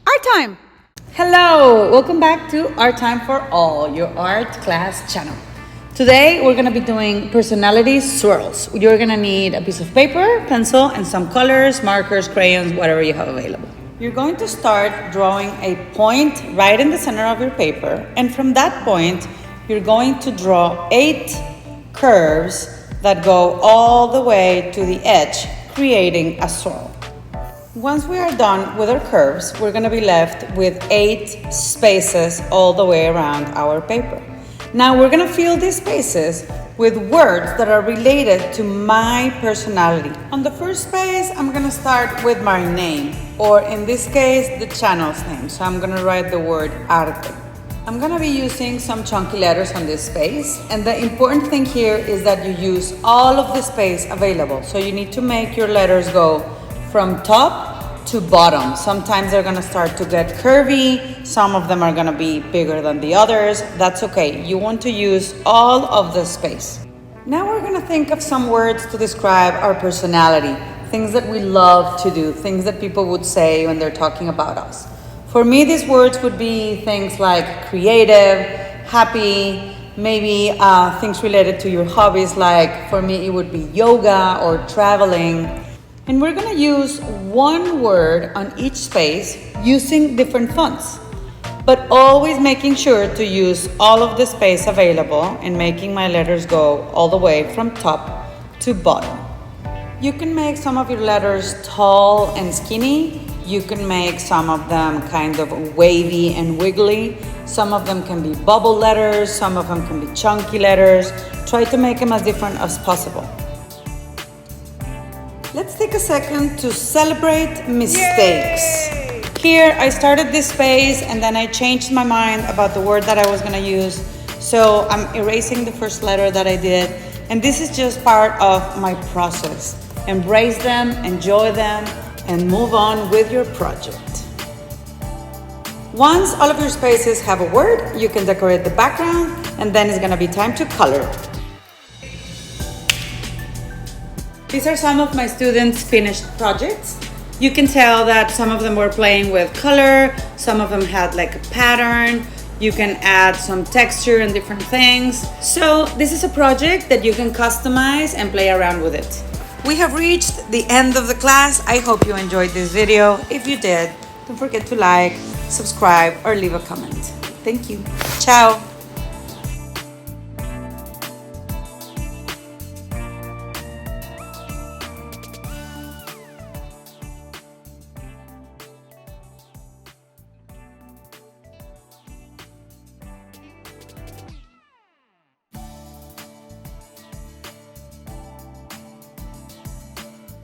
Art time! Hello, welcome back to Art Time for All, your art class channel. Today we're gonna be doing personality swirls. You're gonna need a piece of paper, pencil, and some colors, markers, crayons, whatever you have available. You're going to start drawing a point right in the center of your paper, and from that point, you're going to draw 8 curves that go all the way to the edge, creating a swirl. Once we are done with our curves, we're going to be left with 8 spaces all the way around our paper. Now we're going to fill these spaces with words that are related to my personality. On the first space, I'm going to start with my name, or in this case, the channel's name. So I'm going to write the word arte. I'm going to be using some chunky letters on this space, and the important thing here is that you use all of the space available. So you need to make your letters go from top to bottom. Sometimes they're gonna start to get curvy, some of them are gonna be bigger than the others. That's okay, you want to use all of the space. Now we're gonna think of some words to describe our personality, things that we love to do, things that people would say when they're talking about us. For me, these words would be things like creative, happy, maybe things related to your hobbies, like for me it would be yoga or traveling. And we're gonna use one word on each space using different fonts, but always making sure to use all of the space available and making my letters go all the way from top to bottom. You can make some of your letters tall and skinny. You can make some of them kind of wavy and wiggly. Some of them can be bubble letters, some of them can be chunky letters. Try to make them as different as possible. Let's take a second to celebrate mistakes. Yay! Here, I started this space and then I changed my mind about the word that I was gonna use. So I'm erasing the first letter that I did. And this is just part of my process. Embrace them, enjoy them, and move on with your project. Once all of your spaces have a word, you can decorate the background, and then it's gonna be time to color. These are some of my students' finished projects. You can tell that some of them were playing with color, some of them had like a pattern. You can add some texture and different things. So this is a project that you can customize and play around with it. We have reached the end of the class. I hope you enjoyed this video. If you did, don't forget to like, subscribe, or leave a comment. Thank you. Ciao.